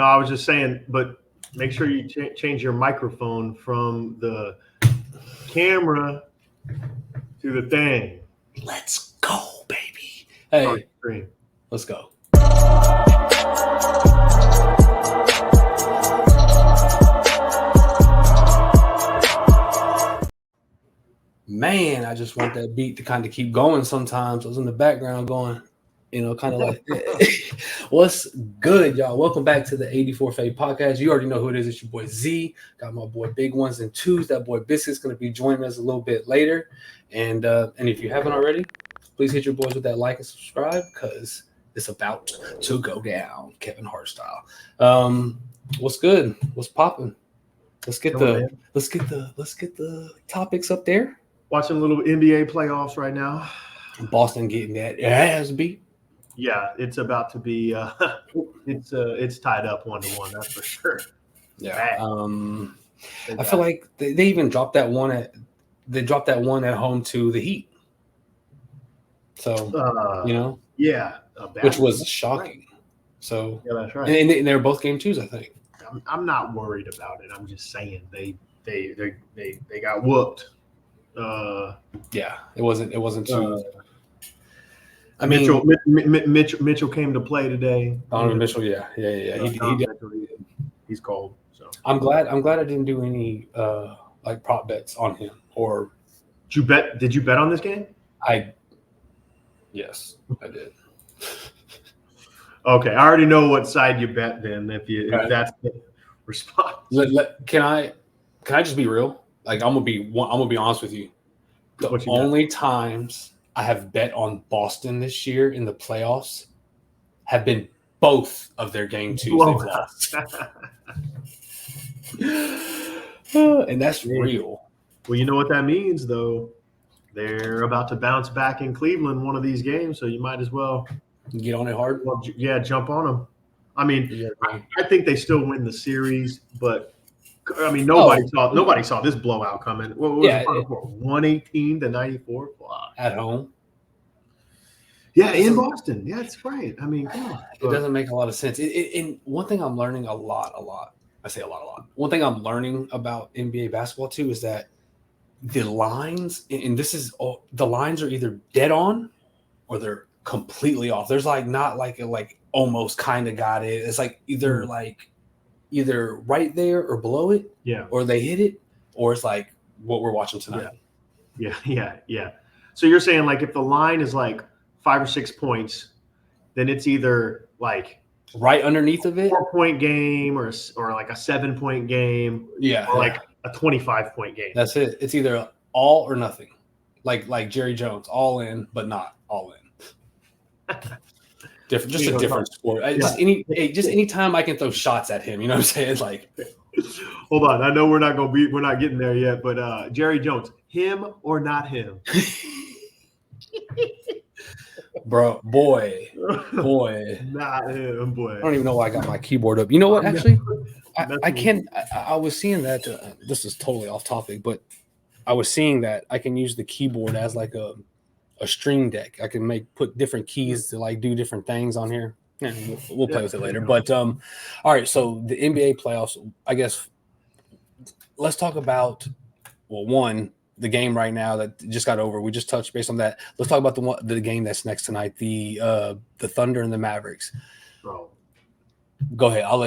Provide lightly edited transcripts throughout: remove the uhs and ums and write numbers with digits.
No, I was just saying, but make sure you change your microphone from the camera to the thing. Let's go, baby. Hey, let's go. Man, I just want that beat to kind of keep going sometimes. I was in the background going, kind of like, what's good, y'all? Welcome back to the 84 Fade Podcast. You already know who it is. It's your boy Z. Got my boy Big Ones and Twos. That boy Biscuit's going to be joining us a little bit later. And if you haven't already, please hit your boys with that like and subscribe because it's about to go down, Kevin Hart style. What's good? What's popping? Let's get the topics up there. Watching a little NBA playoffs right now. Boston getting that ass beat. Yeah, it's about to be. It's tied up 1-1. That's for sure. Yeah. I feel like they even dropped that one at. They dropped that one at home to the Heat. So yeah, which was shocking. Right. So yeah, that's right. And they were both game twos, I think. I'm not worried about it. I'm just saying they got whooped. Yeah, it wasn't too. I mean, Mitchell came to play today. Donovan Mitchell, yeah. He's cold. So I'm glad I didn't do any prop bets on him or. Did you bet on this game? Yes, I did. Okay, I already know what side you bet. Then, if that's the response, can I just be real? Like I'm gonna be honest with you. The only times I have bet on Boston this year in the playoffs have been both of their game twos they've lost, and that's real. Well, you know what that means, though. They're about to bounce back in Cleveland one of these games, so you might as well get on it hard. Well, yeah, jump on them. I mean, I think they still win the series, but I mean, nobody saw this blowout coming. What was it? 118-94 at home. Yeah, in Boston. Yeah, that's right. I mean, come on. It doesn't make a lot of sense. And one thing I'm learning a lot. I say a lot. One thing I'm learning about NBA basketball too is that the lines, and the lines are either dead on or they're completely off. There's not almost kind of got it. It's like either right there or below it, or they hit it, or it's like what we're watching tonight. Yeah. So you're saying if the line is 5 or 6 points, then it's either right underneath of it, 4-point game or a 7-point game, or a 25-point game. That's it. It's either all or nothing, like Jerry Jones, all in but not all in. Different, just a different sport. Just any time I can throw shots at him, you know what I'm saying? Hold on, I know we're not getting there yet, but Jerry Jones, him or not him? Bro, boy, not him, boy. I don't even know why I got my keyboard up. You know what? Actually, I was seeing that. This is totally off topic, but I was seeing that I can use the keyboard as a stream deck. I can put different keys to do different things on here. Yeah, we'll play with it later. But all right. So the NBA playoffs. I guess let's talk about the game right now that just got over. We just touched base on that. Let's talk about the game that's next tonight. The Thunder and the Mavericks. Bro. Go ahead. I'll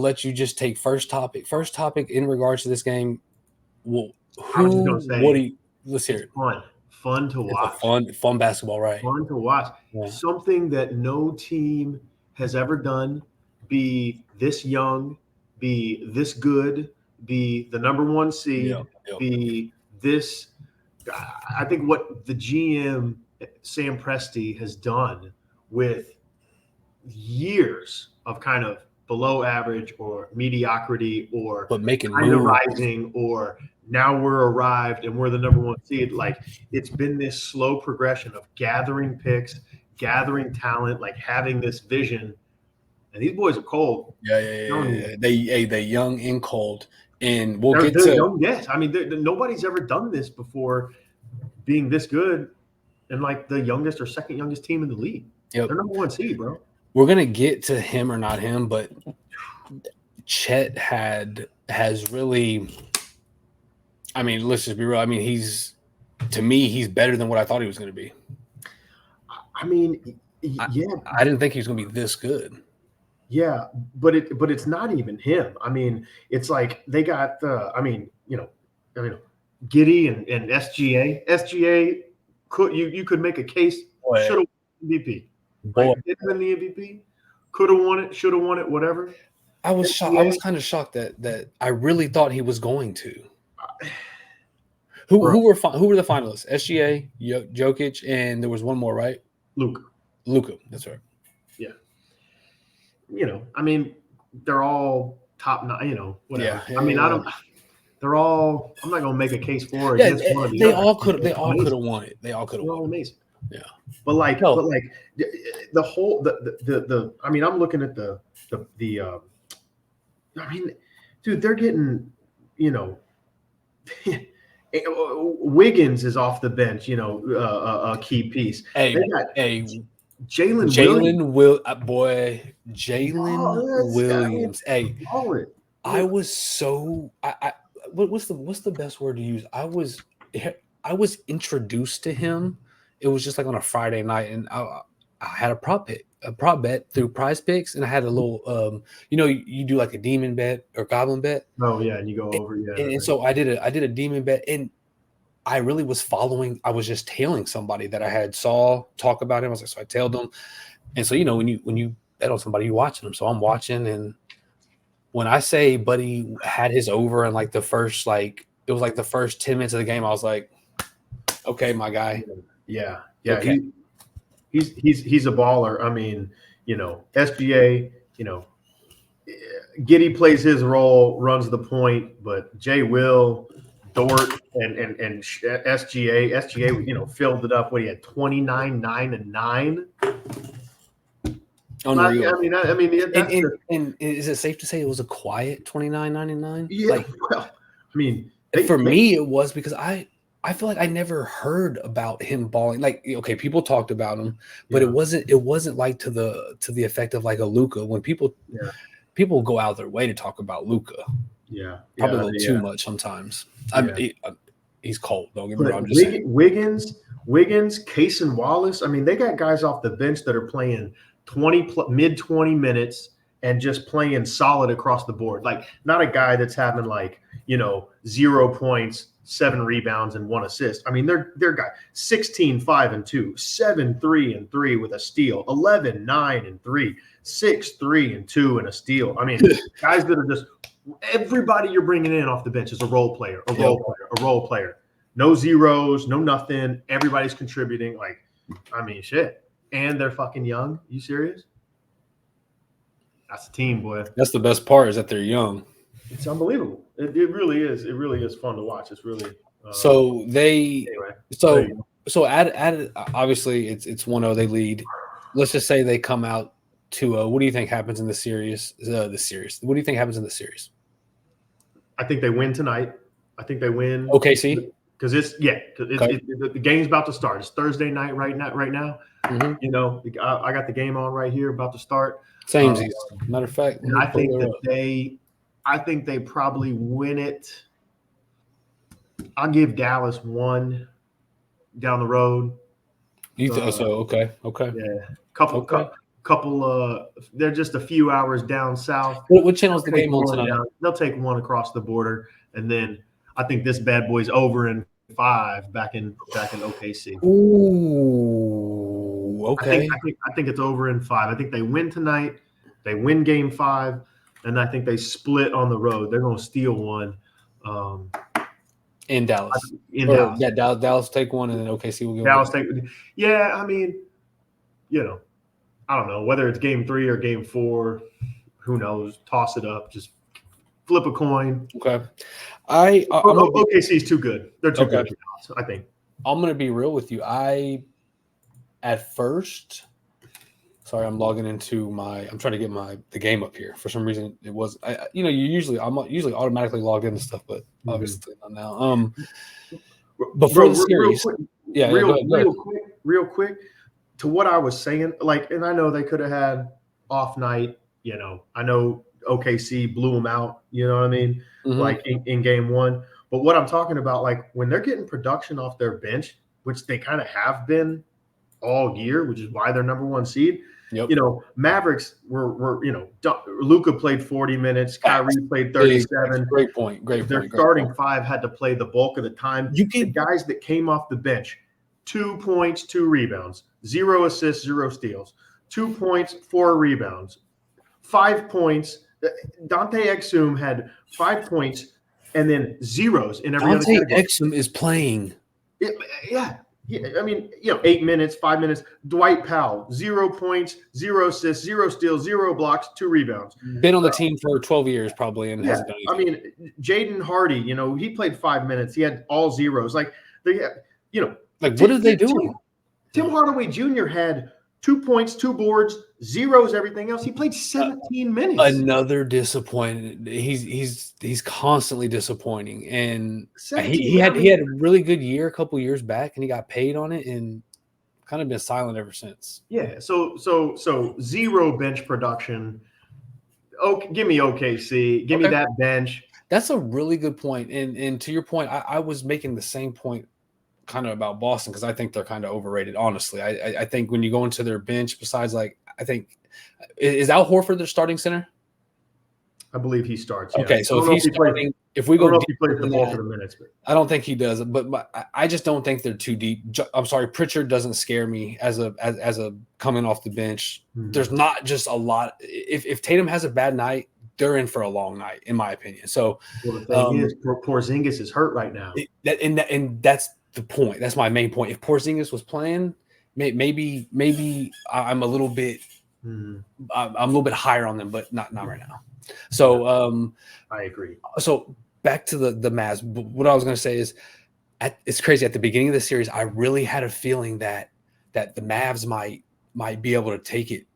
let you just take first topic. First topic in regards to this game. Well, let's hear it. Fun to watch. Fun basketball, right? Fun to watch. Yeah. Something that no team has ever done. Be this young, be this good, be the number one seed, be this. I think what the GM Sam Presti has done with years of kind of below average or mediocrity or making kind of rising or now we're arrived and we're the number one seed. It's been this slow progression of gathering picks, gathering talent, having this vision. And these boys are cold. Yeah. They young and cold. And they're young, yes. I mean, nobody's ever done this before, being this good and the youngest or second youngest team in the league. Yep. They're number one seed, bro. We're gonna get to him or not him, but Chet has really. I mean, let's just be real. I mean, to me, he's better than what I thought he was going to be. I mean, yeah, I didn't think he was going to be this good. Yeah, but it's not even him. I mean, it's like they got Giddy and SGA. SGA you could make a case should have won MVP. Right? Didn't win the MVP. Could have won it. Should have won it. Whatever. I was shocked. I was kind of shocked that I really thought he was going to. Who were the finalists? SGA, Jokic, and there was one more, right? Luka. That's right. Yeah. I mean, they're all top nine. Whatever. Yeah, I mean, they're all. I'm not gonna make a case for it. Against one of the they others. all could. They all could have won it. They all could have won. All amazing. Yeah. But the whole the. I mean, I'm looking at the. I mean, dude, they're getting. Wiggins is off the bench. A key piece. Jalen Williams. I was so what's the best word to use? I was introduced to him. It was just like on a Friday night, and I had a prop bet through Prize Picks, and I had a little you do like a demon bet or goblin bet. Oh yeah, and you go over and so I did a demon bet, and I really was following. I was just tailing somebody that I had saw talk about him. I was like, so I tailed them, and so when you bet on somebody, you're watching them. So I'm watching, and when I say Buddy had his over in like the first it was like the first 10 minutes of the game, I was like, okay, my guy. Yeah. Okay. He's a baller. I mean, SGA, Giddy plays his role, runs the point, but Jay Will, Dort, and SGA, filled it up when he had 29, 9, and 9. Unreal. I mean, and is it safe to say it was a quiet 29, 9, and 9? Yeah. For me, it was because I feel like I never heard about him balling. Like, okay, people talked about him, but it wasn't like to the effect of like a Luka. When people go out of their way to talk about Luka, probably a little too much sometimes. He's cold. Don't get me wrong. I'm just saying. Wiggins, Case and Wallace. I mean, they got guys off the bench that are playing mid 20 minutes and just playing solid across the board. Like, not a guy that's having 0 points, 7 rebounds, and 1 assist. I mean, they're guys 16, 5, and 2, 7, 3, and 3 with a steal, 11, 9, and 3, 6, 3, and 2, and a steal. I mean, guys that are just everybody you're bringing in off the bench is a role player. No zeros, no nothing. Everybody's contributing. Shit. And they're fucking young. You serious? That's a team, boy. That's the best part, is that they're young. It's unbelievable. It really is. It really is fun to watch. It's really added obviously it's 1-0, they lead. Let's just say they come out 2-0. What do you think happens in the series? What do you think happens in the series? I think they win tonight. I think they win OKC. Because the game's about to start. It's Thursday night right now. Mm-hmm. I got the game on right here, about to start. Same. Matter of fact, and I think they probably win it. I'll give Dallas 1 down the road. You think so? Okay. Yeah, couple. They're just a few hours down south. What channel's the game on tonight? They'll take 1 across the border, and then I think this bad boy's over in 5 back in OKC. Ooh, okay. I think it's over in 5. I think they win tonight. They win game 5, and I think they split on the road. They're going to steal 1. In Dallas. Dallas. Yeah, Dallas take 1, and then OKC will go. Dallas take. Yeah, I mean, I don't know whether it's game 3 or game 4. Who knows? Toss it up. Just flip a coin. Okay. OKC's too good. They're too good, I think. I'm going to be real with you. At first, sorry, I'm logging into I'm trying to get the game up here. For some reason, it was. I'm usually automatically logged into stuff, but obviously not now. Before the series, real quick, to what I was saying, and I know they could have had off night. I know OKC blew them out. You know what I mean? Mm-hmm. Like in game one. But what I'm talking about, like when they're getting production off their bench, which they kind of have been all year, which is why they're number one seed. Yep. You know, Mavericks were Luka played 40 minutes, Kyrie played 37. Great point. Their starting five had to play the bulk of the time. The guys that came off the bench, 2 points, 2 rebounds, 0 assists, 0 steals, 2 points, 4 rebounds, 5 points. Dante Exum had 5 points and then zeros in every other category. Dante Exum is playing. Yeah. I mean, 8 minutes, 5 minutes. Dwight Powell, 0 points, 0 assists, 0 steals, 0 blocks, 2 rebounds. Been on the team for 12 years probably and hasn't done anything. I mean, Jaden Hardy, he played 5 minutes. He had all zeros. Like what are they doing? Tim Hardaway Jr. had 2 points, 2 boards, zeros, everything else. He played 17 minutes. Another disappointed. He's constantly disappointing, and he had a really good year a couple years back, and he got paid on it, and kind of been silent ever since. Yeah. So 0 bench production. Give me OKC. Give me that bench. That's a really good point. And to your point, I was making the same point kind of about Boston because I think they're kind of overrated, honestly. I think when you go into their bench, besides I think is Al Horford their starting center? I believe he starts. Yeah. Okay, so if he's starting, if we go, he plays the bulk of the minutes. But I don't think he does. But I just don't think they're too deep. I'm sorry, Pritchard doesn't scare me as a coming off the bench. Mm-hmm. There's not just a lot. If Tatum has a bad night, they're in for a long night, in my opinion. So the thing is, Porzingis is hurt right now, and that's the point. That's my main point. If Porzingis was playing, maybe I'm a little bit, I'm a little bit higher on them, but not right now. So I agree. So back to the Mavs. What I was going to say is, it's crazy. At the beginning of the series, I really had a feeling that the Mavs might be able to take it,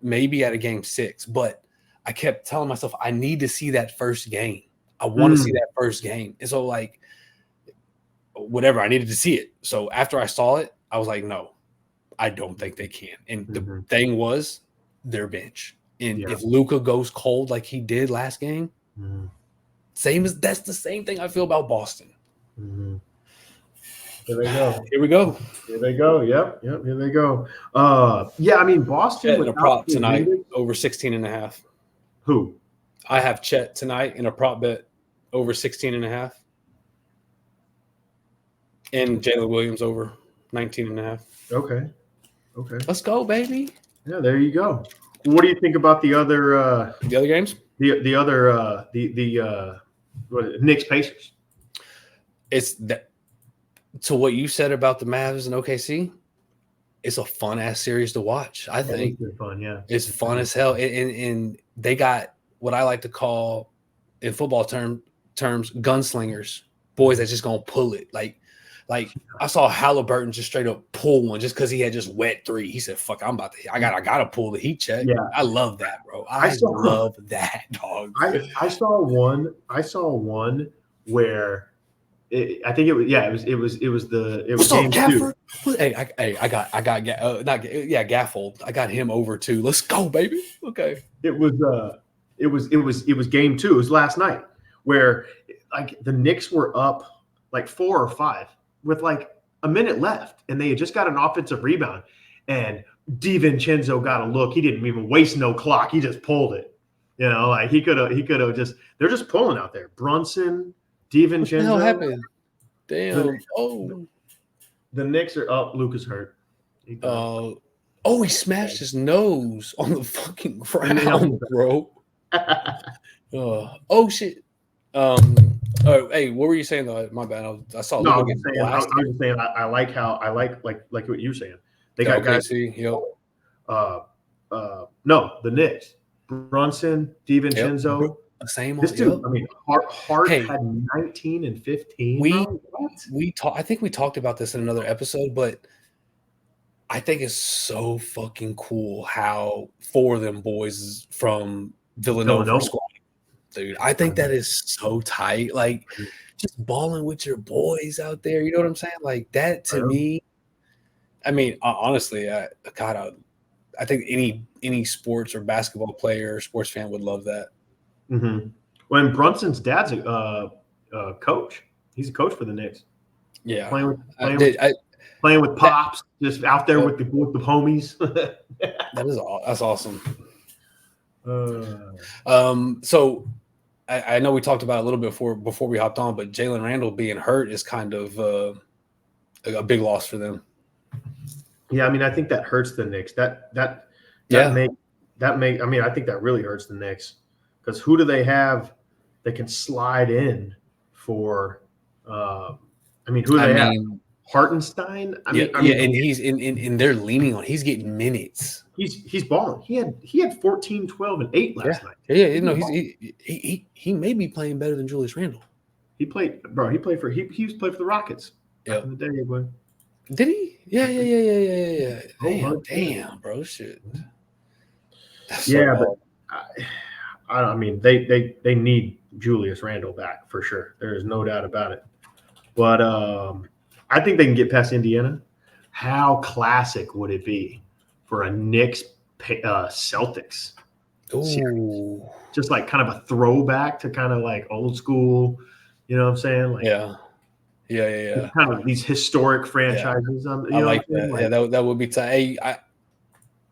maybe at a game 6. But I kept telling myself I need to see that first game. I want to see that first game, and so whatever, I needed to see it. So after I saw it, I was like, no, I don't think they can. And the thing was their bench. And if Luka goes cold like he did last game, that's the same thing I feel about Boston. Mm-hmm. Here they go. Here we go. Here they go. Yep. Here they go. I mean, Boston with a prop tonight over 16.5. Who? I have Chet tonight in a prop bet over 16.5. And Jalen Williams over 19.5. Okay. Let's go, baby. Yeah, there you go. What do you think about the other games? The other Knicks Pacers. It's that. To what you said about the Mavs and OKC, it's a fun ass series to watch. I think it's fun. Yeah, it's fun as hell. And they got what I like to call, in football terms, gunslingers, boys that's just gonna pull it. Like I saw Halliburton just straight up pull one just because he had just wet 3. He said, "Fuck, I gotta pull the heat check." Yeah, I love that, bro. I love that, dog. I saw one where I think it was game 2. Hey, I got Gaffold. I got him over too. Let's go, baby. Okay. It was game 2. It was last night where the Knicks were up 4 or 5 with a minute left, and they had just got an offensive rebound, and DiVincenzo got a look. He didn't even waste no clock. He just pulled it. He could have just. They're just pulling out there. Brunson, DiVincenzo. What the hell happened? Damn. The Knicks are up. Luka's hurt. He smashed his nose on the fucking ground, bro. Oh shit. Hey, what were you saying though? My bad. I saw. No, I was just saying. I like what you're saying. They got guys. Yep. No, the Knicks. Brunson, DiVincenzo. Yep. Same. This dude. I mean, Hart had 19 and 15. I think we talked about this in another episode, but I think it's so fucking cool how 4 of them boys from Villanova squad. Dude, I think that is so tight. Just balling with your boys out there. You know what I'm saying? That to me. I mean, honestly, I think any sports or basketball player or sports fan would love that. Mm-hmm. When Brunson's dad's a coach, he's a coach for the Knicks. Yeah, playing with pops, just out there with the homies. That's awesome. So I know we talked about it a little bit before we hopped on, but Jalen Randall being hurt is kind of a big loss for them. Yeah, I mean, I think that hurts the Knicks. I mean, I think that really hurts the Knicks because who do they have that can slide in for? Who do they have? Hartenstein. And he's in. They're leaning on. He's getting minutes. He's balling. He had 14, 12, and 8 last night. Yeah, no, he may be playing better than Julius Randle. He played for the Rockets. Yeah. In the day, boy. Did he? Yeah. Damn, bro, shit. But I mean, they need Julius Randle back for sure. There is no doubt about it. But I think they can get past Indiana. How classic would it be for a Knicks Celtics series? Just like kind of a throwback to kind of like old school, you know what I'm saying? Like, yeah. Kind of these historic franchises. I like that. Like, that would be tight. Hey,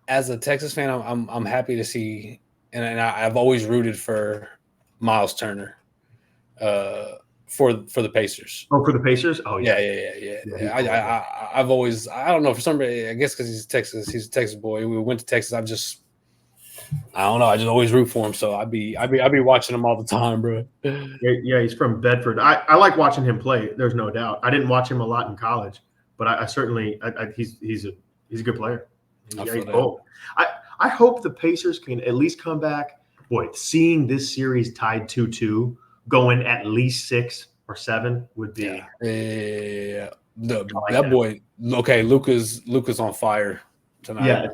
as a Texas fan, I'm happy to see, and I've always rooted for Miles Turner, for the Pacers. Oh, for the Pacers? Oh yeah. I've always, I don't know, for some reason, I guess because he's a Texas boy. We went to Texas. I don't know. I just always root for him. So I'd be watching him all the time, bro. Yeah, he's from Bedford. I like watching him play. There's no doubt. I didn't watch him a lot in college, but I certainly he's a good player. He's bold. I hope the Pacers can at least come back. Boy, seeing this series tied 2-2, going at least 6 or 7 would be. Yeah. That boy. Okay, Luka's on fire tonight.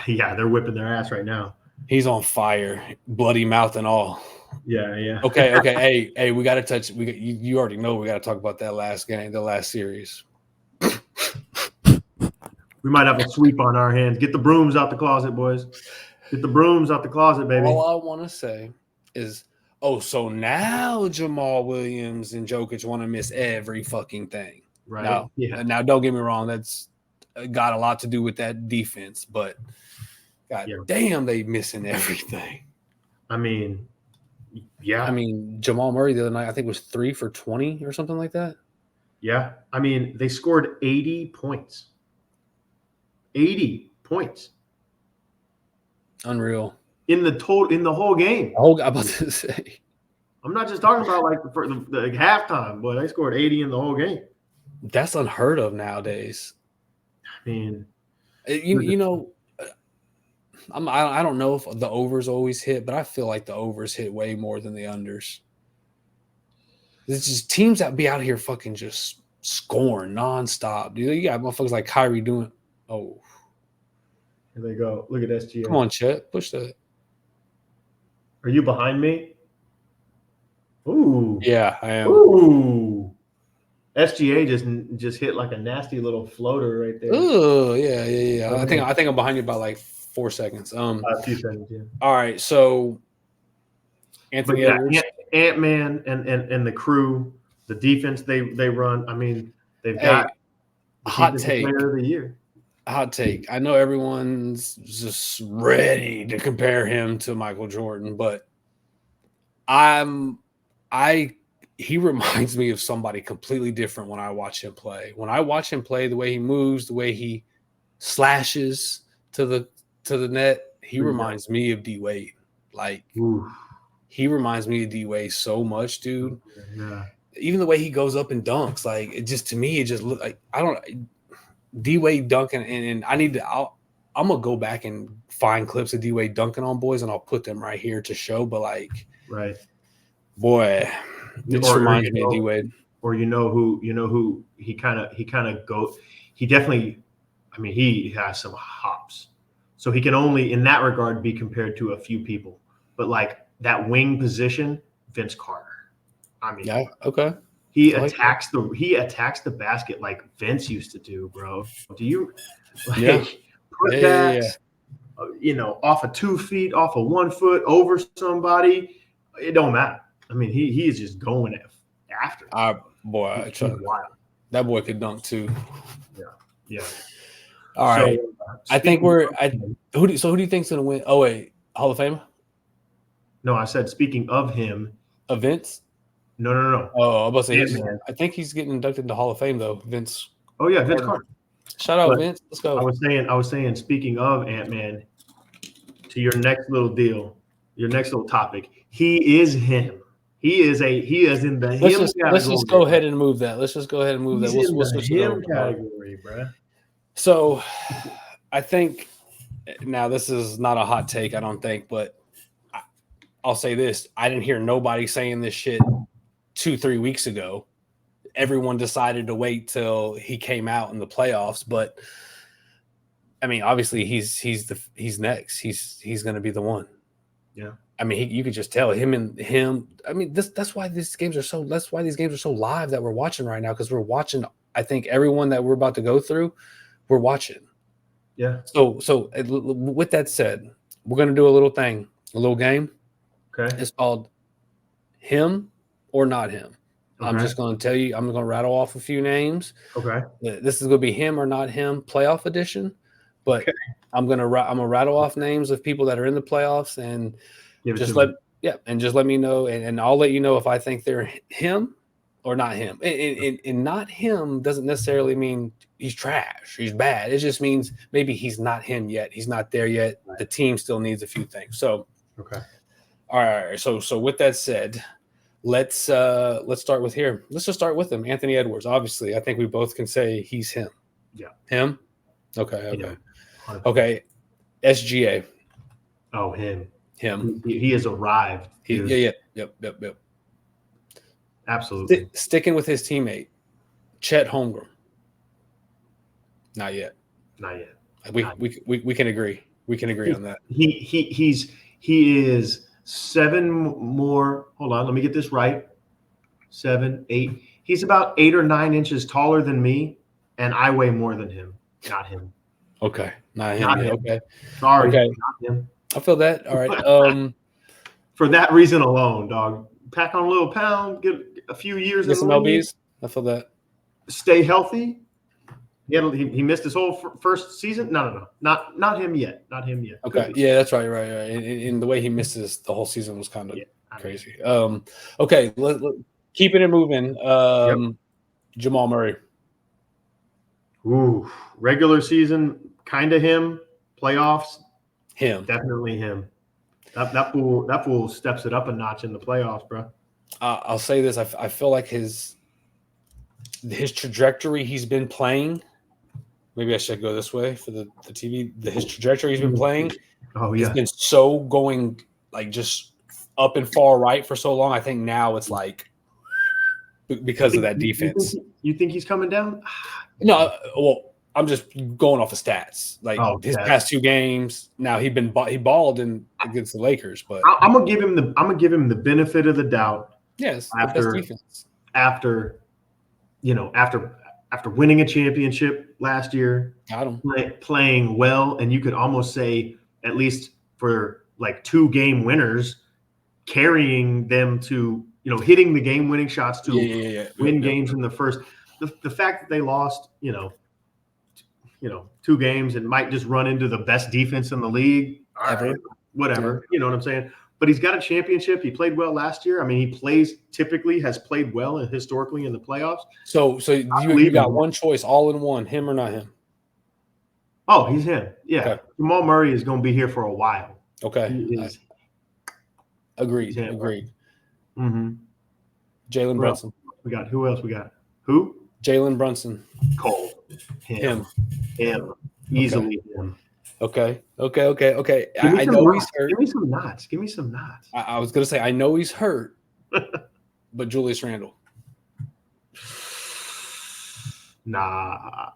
Yeah. They're whipping their ass right now. He's on fire, bloody mouth and all. Yeah. Okay. Hey, we got to touch. You already know we got to talk about that last game, the last series. We might have a sweep on our hands. Get the brooms out the closet, boys. Get the brooms out the closet, baby. All I want to say is, so now Jamal Williams and Jokic want to miss every fucking thing. Right. Now, don't get me wrong. That's got a lot to do with that defense, but damn, they missing everything. I mean, yeah. I mean, Jamal Murray the other night, I think, was 3 for 20 or something like that. Yeah. I mean, they scored 80 points. 80 points. Unreal. In the whole game. I'm about to say. I'm not just talking about like for the halftime, but they scored 80 in the whole game. That's unheard of nowadays. I mean, you know, I don't know if the overs always hit, but I feel like the overs hit way more than the unders. It's just teams that be out here fucking just scoring nonstop. Dude, you got motherfuckers like Kyrie doing. Oh, here they go. Look at SGA. Come on, Chet, push that. Are you behind me? Ooh. Yeah, I am. Ooh. SGA just hit like a nasty little floater right there. Oh, yeah. I think I'm behind you by like 4 seconds. A few seconds, yeah. All right, so Anthony Edwards. Ant-Man and the crew, the defense they run. I mean, they've got hot take. Player of the year. Hot take. I know everyone's just ready to compare him to Michael Jordan, but he reminds me of somebody completely different when I watch him play. When I watch him play, the way he moves, the way he slashes to the net, he reminds me of D Wade. Like he reminds me of D Wade so much, dude. Yeah. Even the way he goes up and dunks, like it just to me, it just look like D Wade dunking, and I'm gonna go back and find clips of D Wade dunking on boys, and I'll put them right here to show. But like, right, boy. It just reminds me of D Wade. Or you know who he kind of go. He definitely, I mean, he has some hops, so he can only in that regard be compared to a few people. But like that wing position, Vince Carter. I mean, yeah, okay. He attacks the basket like Vince used to do, bro. Do you? Like, putbacks, off of 2 feet, off of 1 foot, over somebody, it don't matter. I mean, he is just going after. Boy, that boy could dunk too. Yeah. All right. I think who do you think's gonna win? Oh wait, Hall of Fame? No, I said speaking of him. Vince? No. Oh, I'm about to say I think he's getting inducted into Hall of Fame though, Vince. Oh yeah, Vince Carter. Shout out, Vince. Let's go. I was saying, speaking of Ant-Man, to your next little deal, your next little topic, he is him. He is in the him category. Let's just go ahead and move that. We'll switch it over. Category, bro. So I think now this is not a hot take, I don't think, but I'll say this. I didn't hear nobody saying this shit 2-3 weeks ago. Everyone decided to wait till he came out in the playoffs, but I mean, obviously he's next. He's going to be the one. Yeah. I mean, you could just tell him. I mean, that's why these games are so live that we're watching right now, because we're watching. I think everyone that we're about to go through, we're watching. Yeah. So with that said, we're going to do a little game. Okay. It's called Him or Not Him. Okay. I'm just going to tell you. I'm going to rattle off a few names. Okay. This is going to be Him or Not Him playoff edition, but okay. I'm gonna rattle off names of people that are in the playoffs and just let me know, and I'll let you know if I think they're him or not him. And not him doesn't necessarily mean he's trash, he's bad. It just means maybe he's not him yet. He's not there yet. Right. The team still needs a few things. So okay. All right. So with that said, let's start with here. Let's just start with him. Anthony Edwards. Obviously, I think we both can say he's him. Yeah. Him? Okay. Yeah. Okay. SGA. Oh, him. He has arrived. Yep. Absolutely. Sticking with his teammate, Chet Holmgren. Not yet. We can agree. We can agree on that. He is 7 more. Hold on, let me get this right. 7, 8. He's about 8 or 9 inches taller than me, and I weigh more than him. Not him. Okay, not him. Okay, sorry. Okay, not him. I feel that. All right. For that reason alone, dog. Pack on a little pound. Get a few years. Get some LBs. I feel that. Stay healthy. He missed his whole first season. No, not him yet. Not him yet. Okay, yeah, that's right. And the way he misses the whole season was kind of crazy. Okay, keeping it moving. Jamal Murray. Ooh, regular season, kind of him. Playoffs, him. Definitely him. That fool steps it up a notch in the playoffs, bro. I'll say this: I feel like his trajectory he's been playing. Maybe I should go this way for the TV. His trajectory he's been playing. Oh yeah, it's been so going like just up and far right for so long. I think now it's like because of that defense. You think he's coming down? No, well, I'm just going off of stats. Like his past 2 games, now he balled against the Lakers, but I'm gonna give him the benefit of the doubt. Yes, after the best defense. After winning a championship last year, got him playing well, and you could almost say at least for like 2 game winners, carrying them to hitting the game winning shots to win games in the first. The fact that they lost, 2 games and might just run into the best defense in the league, whatever. You know what I'm saying? But he's got a championship. He played well last year. I mean, he has played well and historically in the playoffs. So you got one choice, all in one, him or not him? Oh, he's him. Yeah. Okay. Jamal Murray is going to be here for a while. Okay. Agreed. Mm-hmm. Jalen Brunson. Who else we got? Who? Jalen Brunson. Cold. Him. Easily him. Okay. I know he's hurt. Give me some knots. I was going to say, I know he's hurt, but Julius Randle. Nah.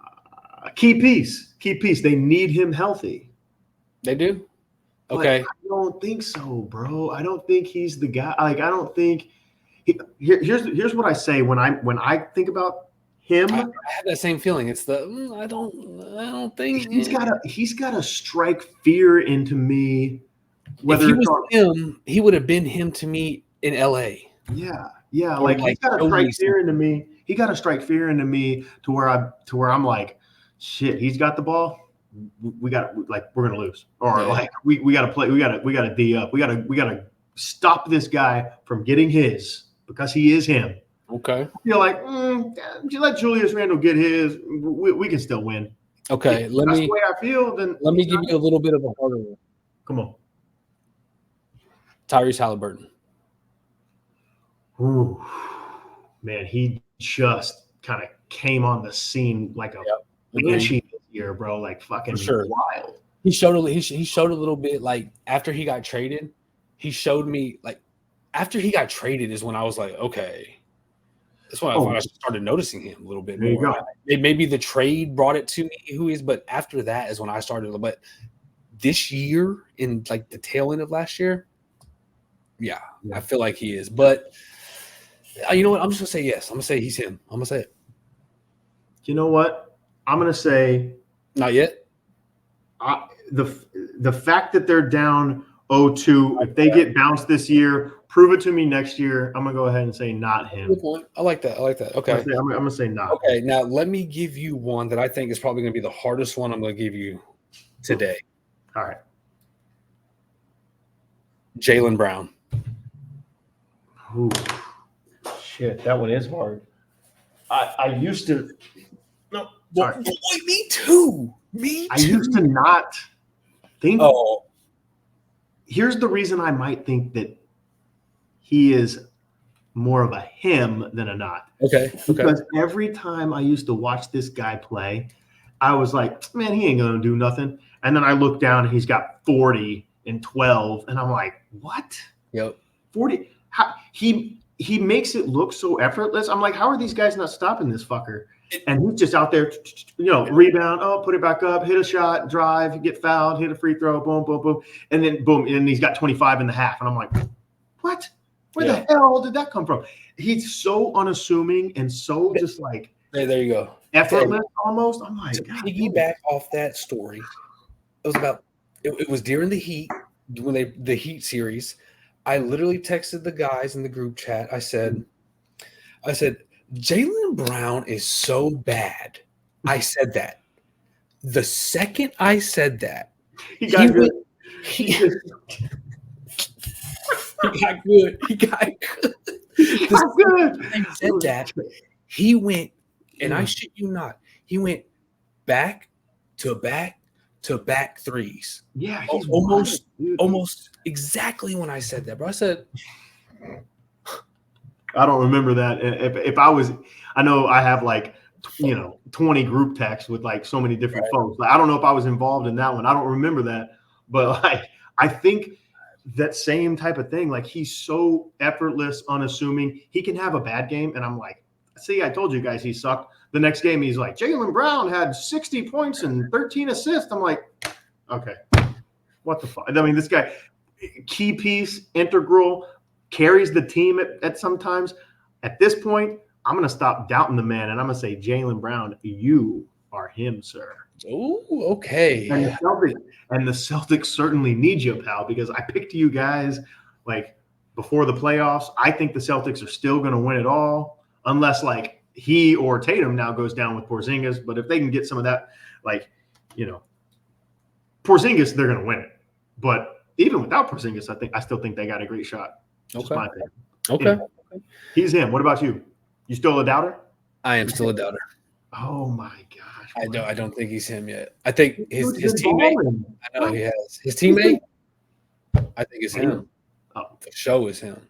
Key piece. They need him healthy. They do? Okay. But I don't think so, bro. I don't think he's the guy. Like, I don't think here's what I say when I think about him. I have that same feeling. It's the I don't think he's got to strike fear into me. Whether if he was him, he would have been him to me in LA. Yeah. Like he's got to strike fear into me. He got to strike fear into me to where I'm like, shit. He's got the ball. We got we're gonna lose, or we got to play. We got to D up. We got to stop this guy from getting his because he is him. Okay. You're like, let Julius Randle get his. We can still win. Okay. If that's the way I feel. Then let me give you a little bit of a harder one. Come on. Tyrese Halliburton. Ooh, man, he just kind of came on the scene like a banshee this year, bro. Like fucking wild. He showed a little bit like after he got traded. He showed me like after he got traded is when I was like, okay. That's when I started noticing him a little bit more. There you go. Maybe the trade brought it to me who he is, but after that is when I started. But this year, in like the tail end of last year, I feel like he is. But you know what? I'm just gonna say yes. I'm gonna say he's him. I'm gonna say it. You know what? I'm gonna say not yet. The fact that they're down 0-2, if they get bounced this year, prove it to me next year. I'm gonna go ahead and say not him. Good point. I like that. Okay. I'm gonna say not. Okay. Now let me give you one that I think is probably gonna be the hardest one I'm gonna give you today. All right. Jaylen Brown. Ooh, shit, that one is hard. I used to. No, sorry. Boy, me too. I used to not think. Oh. Here's the reason I might think that he is more of a him than a not. Okay. Because every time I used to watch this guy play, I was like, man, he ain't going to do nothing. And then I look down and he's got 40 and 12. And I'm like, what? Yep. 40. He makes it look so effortless. I'm like, how are these guys not stopping this fucker? And he's just out there, rebound, put it back up, hit a shot, drive, get fouled, hit a free throw, boom, boom, boom. And then boom, and he's got 25 in the half. And I'm like, what? Where the hell did that come from? He's so unassuming and so just like there you go. Effortless almost. I'm like, to piggyback off that story. It was during the Heat, when the Heat series. I literally texted the guys in the group chat. I said, Jaylen Brown is so bad. I said that. The second I said that, he got good. He got good. I said that. He went, and I shit you not, he went back to back to back threes. Yeah, he's almost exactly when I said that, bro. I said, I don't remember that. If I was, I know I have 20 group texts with so many different folks. I don't know if I was involved in that one. I don't remember that, but I think that same type of thing. He's so effortless, unassuming. He can have a bad game, and I'm like, see, I told you guys he sucked. The next game, he's like, Jaylen Brown had 60 points and 13 assists. I'm like, okay, what the fuck? I mean, this guy, key piece, integral, carries the team at sometimes. At this point, I'm going to stop doubting the man, and I'm going to say, Jaylen Brown, you are him, sir. Oh, okay. And the Celtics certainly need you, pal, because I picked you guys before the playoffs. I think the Celtics are still going to win it all, unless he or Tatum now goes down with Porzingis. But if they can get some of that, Porzingis, they're going to win it. But even without Porzingis, I still think they got a great shot. Okay. Okay. He's him. What about you? You still a doubter? I am still a doubter. Oh my gosh. I don't think he's him yet. I think his teammate. I know he has. His teammate, I think is him. Oh. The show is him.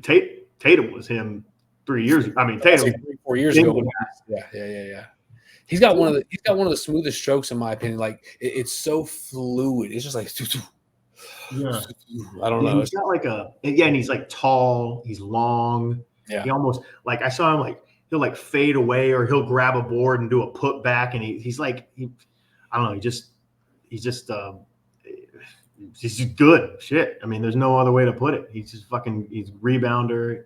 Tatum was him 3 years ago. I mean, Tatum 4 years ago. Yeah. He's got one of the smoothest strokes in my opinion. It's so fluid. It's just yeah. I don't know. He's got and he's tall. He's long. Yeah. He almost I saw him he'll fade away or he'll grab a board and do a put back and he's I don't know. He's good. Shit. I mean, there's no other way to put it. He's just he's rebounder.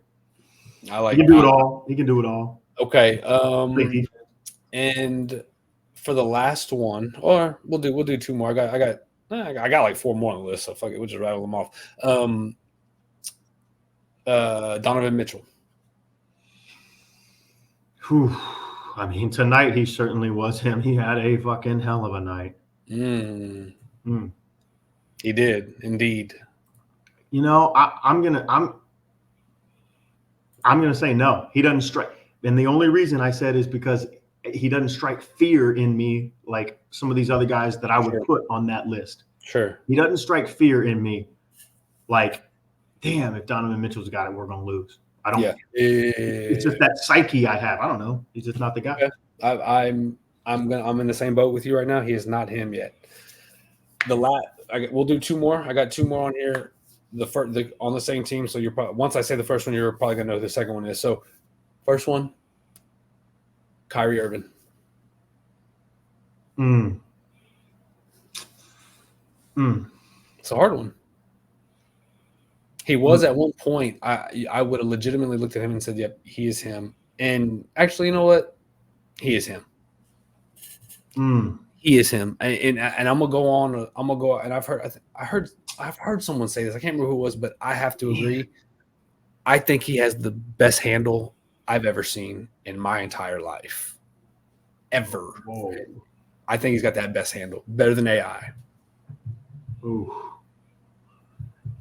I like. He can do it all. He can do it all. Okay. And for the last one, or we'll do two more. I got like four more on the list, so fuck it, we'll just rattle them off. Donovan Mitchell. Whew. I mean, tonight he certainly was him. He had a fucking hell of a night. He did indeed. You know, I'm gonna say no. He doesn't strike, and the only reason I said is because he doesn't strike fear in me like some of these other guys that I would put on that list. Sure. He doesn't strike fear in me like, damn, if Donovan Mitchell's got it, we're gonna lose. I don't. Yeah. It's just that psyche I have. I don't know. He's just not the guy. I'm in the same boat with you right now. He is not him yet. We'll do two more. I got two more on here. On the same team. So you're probably, once I say the first one, you're probably gonna know who the second one is. So first one, Kyrie Irving. It's a hard one. He was at one point. I would have legitimately looked at him and said, "Yep, he is him." And actually, you know what? He is him. He is him. And I'm gonna go on. I'm gonna go. And I've heard someone say this. I can't remember who it was, but I have to agree. I think he has the best handle I've ever seen in my entire life. Ever. Whoa. I think he's got that best handle. Better than AI. Ooh.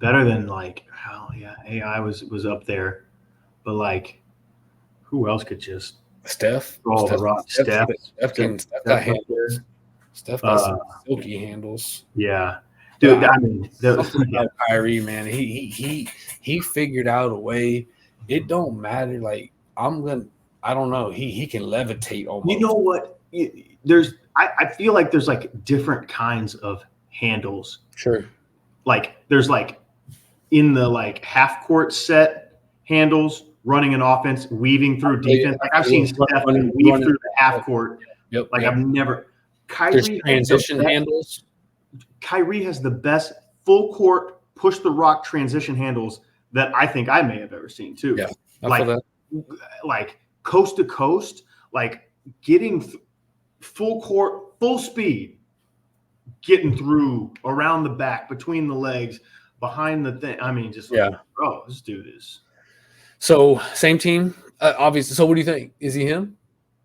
Better than like, hell yeah, AI was up there. But like, who else could just Steph? Roll the rock. Steph got handles. Steph got some silky handles. Yeah. Dude, I mean, Kyrie, man, he figured out a way. It don't matter. Like, I don't know. He can levitate almost. You know what? I feel like there's like different kinds of handles. Sure. Like there's like in the like half court set handles, running an offense, weaving through defense. Like I've seen Steph weave through the half court. Yep. Like I've never. Kyrie transition handles. Kyrie has the best full court push the rock transition handles that I think I may have ever seen too. Yeah, like coast to coast, like getting full court, full speed, getting through around the back, between the legs, behind the thing. I mean, just bro, this dude is. So same team, obviously. So what do you think? Is he him?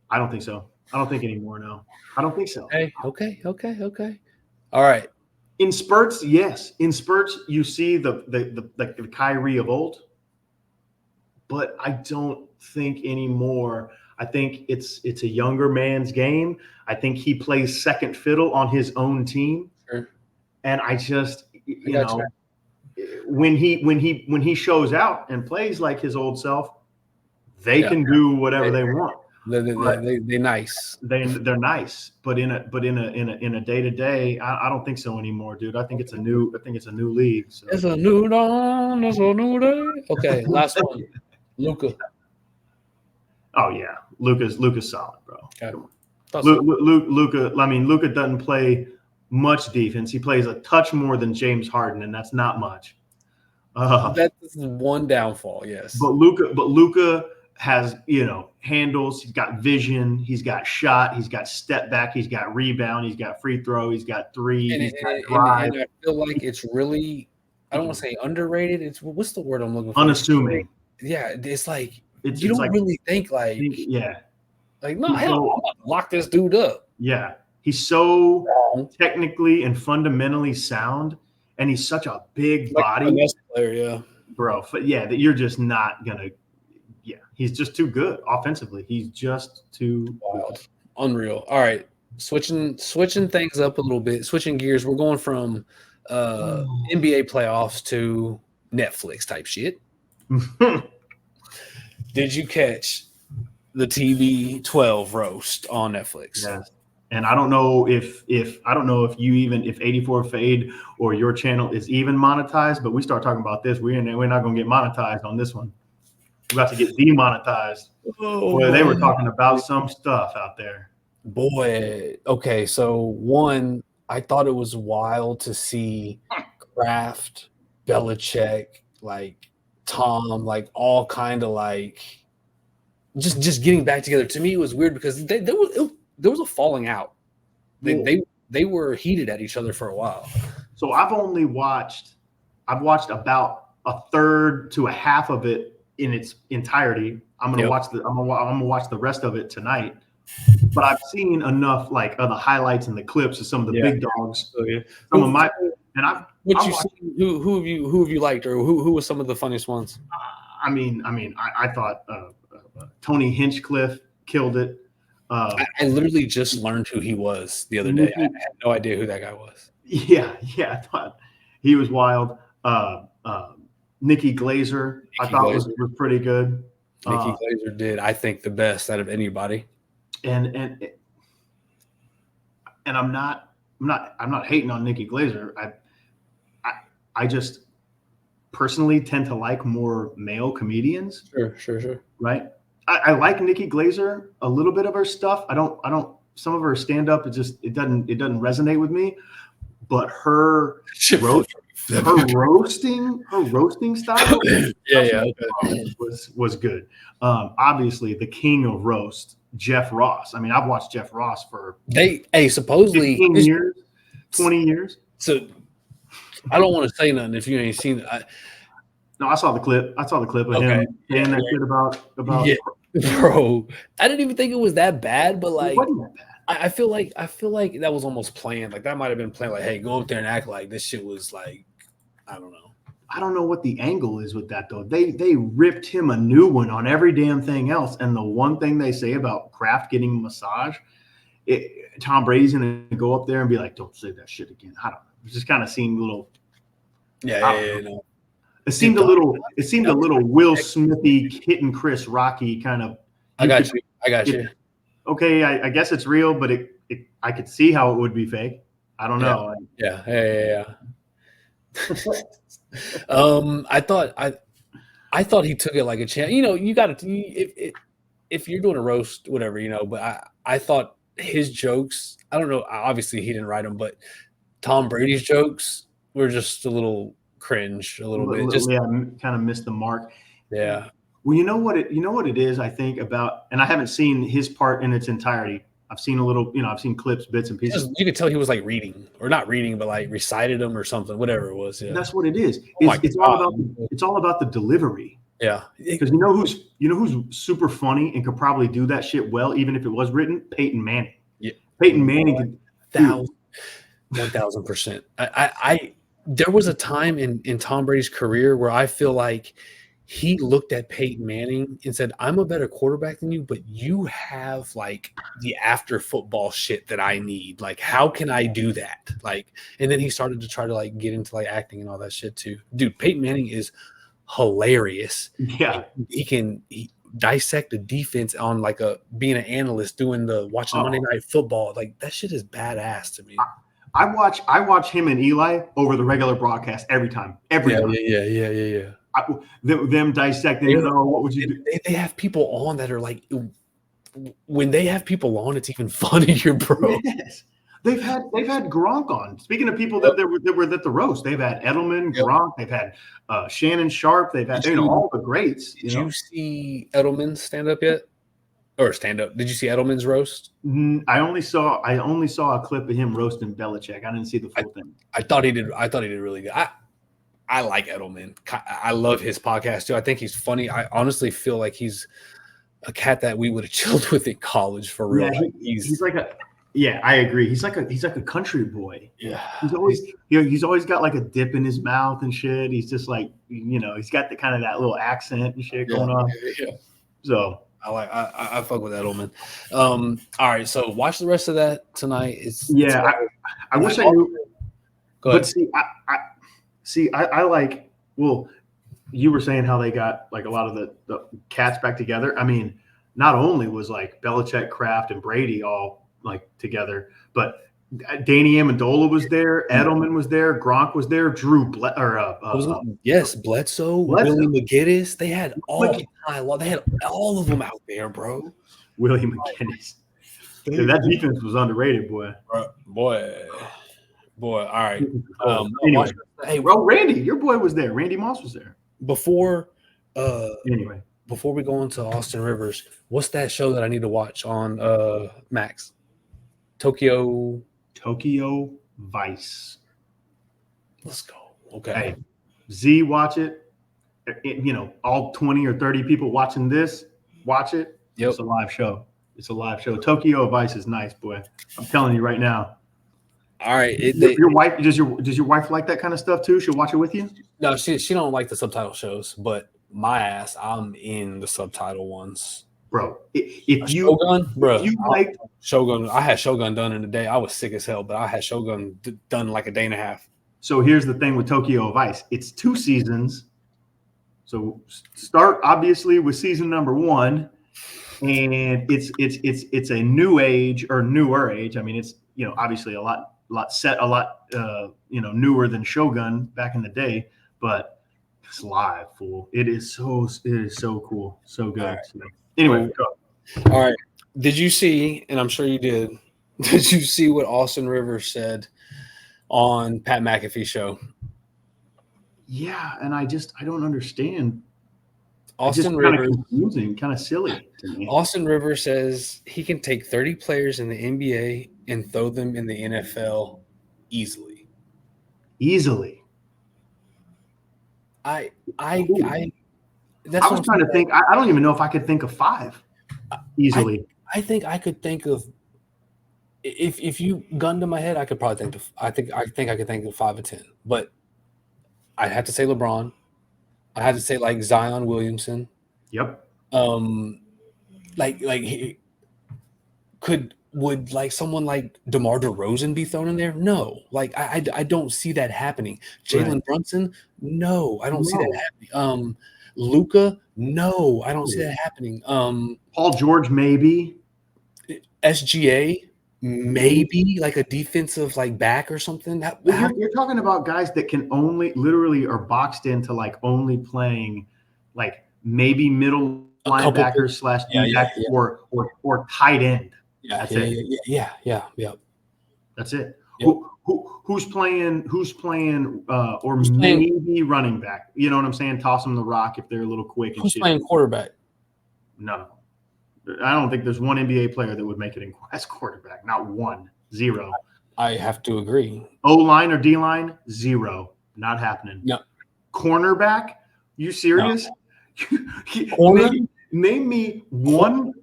I don't think so. I don't think anymore. No, I don't think so. Okay. All right. In spurts, yes. In spurts, you see the Kyrie of old, but I don't think anymore. I think it's a younger man's game. I think he plays second fiddle on his own team, and I just when he shows out and plays like his old self, they can do whatever they want. They're nice. They're nice, but in a day to day, I don't think so anymore, dude. I think it's a new league. So. It's a new dawn. It's a new day. Okay, last one, Luka. Oh yeah, Luka's solid, bro. Okay. Luka. I mean, Luka doesn't play much defense. He plays a touch more than James Harden, and that's not much. That's one downfall, yes. But Luka has, handles. He's got vision. He's got shot. He's got step back. He's got rebound. He's got free throw. He's got three. And I feel like it's really, I don't want to say underrated. It's what's the word I'm looking for? Unassuming. Yeah, it's like you don't really think like no, hell, I'm about to lock this dude up. Yeah, he's so technically and fundamentally sound, and he's such a big body player, bro. But that you're just not gonna. Yeah, he's just too good offensively. He's just too wild, unreal. All right, switching things up a little bit, switching gears. We're going from NBA playoffs to Netflix type shit. Did you catch the TB12 roast on Netflix? Yes. And I don't know if you even if 84 Fade or your channel is even monetized, but we start talking about this, we're not gonna get monetized on this one. We're about to get demonetized. Boy, they were talking about some stuff out there. Boy, okay. So one, I thought it was wild to see Kraft, Belichick, like Tom, like all kind of like just getting back together. To me, it was weird because there was a falling out. They were heated at each other for a while. So I've watched about a third to a half of it in its entirety. I'm gonna watch the rest of it tonight. But I've seen enough like of the highlights and the clips of some of the big dogs. Some of my and I've seen, who have you liked, or who was some of the funniest ones? I thought Tony Hinchcliffe killed it. I literally just learned who he was the other day. I had no idea who that guy was. Yeah, I thought he was wild. Nikki Glazer, I thought was pretty good. Nikki Glazer did, I think, the best out of anybody. And I'm not hating on Nikki Glazer. I just personally tend to like more male comedians. Sure. Right. I like Nikki Glazer, a little bit of her stuff. I don't some of her stand up, it doesn't resonate with me, but her roasting style was good. Obviously the king of roast, Jeff Ross. I mean, I've watched Jeff Ross for supposedly 20 years. So I don't want to say nothing if you ain't seen it. No, I saw the clip. of him saying that shit about bro. I didn't even think it was that bad, but like, it wasn't that bad. I feel like that was almost planned. Like that might have been planned. Like, hey, go up there and act like this shit was like, I don't know. I don't know what the angle is with that though. They ripped him a new one on every damn thing else, and the one thing they say about Kraft getting a massage, Tom Brady's gonna go up there and be like, "Don't say that shit again." I don't know. It just kind of seemed a little. No. It seemed a little Will Smithy hitting Chris Rocky kind of. I got you. Okay, I guess it's real, but I could see how it would be fake. I don't know. Yeah. I thought he took it like a champ. You know, you got to if you're doing a roast, whatever, you know. But I thought his jokes. I don't know. Obviously, he didn't write them, but Tom Brady's jokes were just a little cringe, a little bit. Just kind of missed the mark. Yeah. Well, you know what it is, I think, about, and I haven't seen his part in its entirety. I've seen a little, I've seen clips, bits and pieces. You could tell he was like reading, or not reading, but like recited them or something, whatever it was. Yeah. That's what it is. It's all about the delivery. Yeah. Because you know who's super funny and could probably do that shit well, even if it was written? Peyton Manning. Yeah. Peyton Manning could 1,000%. There was a time in Tom Brady's career where I feel like he looked at Peyton Manning and said, "I'm a better quarterback than you, but you have like the after football shit that I need. Like, how can I do that?" Like, and then he started to try to like get into like acting and all that shit too. Dude, Peyton Manning is hilarious. Yeah, he dissect a defense on like being an analyst doing watching Monday Night Football. Like that shit is badass to me. I watch him and Eli over the regular broadcast every time. Yeah. Them dissecting. What would you do? They have people on that are like, when they have people on, it's even funnier, bro. Yes. They've had Gronk on. Speaking of people that were at the roast, they've had Edelman, Gronk, they've had Shannon Sharp, they've had all the greats. Did you see Edelman stand up yet? Or stand up? Did you see Edelman's roast? I only saw a clip of him roasting Belichick. I didn't see the full thing. I thought he did really good. I like Edelman. I love his podcast too. I think he's funny. I honestly feel like he's a cat that we would have chilled with in college for real. Yeah, I agree. He's like a country boy. Yeah. He's always got like a dip in his mouth and shit. He's just like, he's got the kind of that little accent and shit going on. Yeah. So I fuck with Edelman. All right, so watch the rest of that tonight. I wish I knew. Go ahead. But I like. Well, you were saying how they got like a lot of the cats back together. I mean, not only was like Belichick, Kraft, and Brady all like together, but Danny Amendola was there, Edelman was there, Gronk was there, Bledsoe, Willie McGinnis. They had all of them out there, bro. Willie McGinnis. Yeah, that defense was underrated, boy. All right. Anyway, Randy, your boy was there. Randy Moss was there. Before before we go into Austin Rivers, what's that show that I need to watch on Max? Tokyo Vice. Let's go. Okay. Hey, Z, watch it. All 20 or 30 people watching this, watch it. Yep. It's a live show. Tokyo Vice is nice, boy. I'm telling you right now. All right. Your wife does your wife like that kind of stuff too? She'll watch it with you? No, she don't like the subtitle shows, but my ass, I'm in the subtitle ones. Bro, if you like Shogun, I had Shogun done in a day. I was sick as hell, but I had Shogun done in like a day and a half. So here's the thing with Tokyo Vice. It's 2 seasons. So start obviously with season number 1, and it's a new age or newer age. I mean, it's obviously a lot newer than Shogun back in the day, but it's live, fool. It is so cool, so good. Right. So, anyway, go. All right. Did you see? And I'm sure you did. Did you see what Austin Rivers said on Pat McAfee's show? Yeah, and I don't understand. Austin Rivers, confusing, kind of silly to me. Austin Rivers says he can take 30 players in the NBA and throw them in the NFL easily. Easily. I was trying to think. I don't even know if I could think of 5 easily. I think I could think of, if you gun to my head, I could probably think of. I think I could think of 5 or 10, but I'd have to say LeBron. I had to say like Zion Williamson. Yep. Would like someone like DeMar DeRozan be thrown in there? No. Like I don't see that happening. Jalen Brunson? No, I don't see that happening. Luka? No, I don't see that happening. Paul George, maybe. SGA? Maybe like a defensive like back or something. You're talking about guys that can only literally are boxed into like only playing like maybe middle linebacker / D-back or tight end. That's it. Yeah. That's it. Yep. Who's playing maybe running back? You know what I'm saying? Toss them the rock if they're a little quick. Who's playing quarterback? No. I don't think there's one NBA player that would make it as quarterback. Not one. 0. I have to agree. O-line or D-line? 0. Not happening. No. Cornerback? You serious? No. Name me one.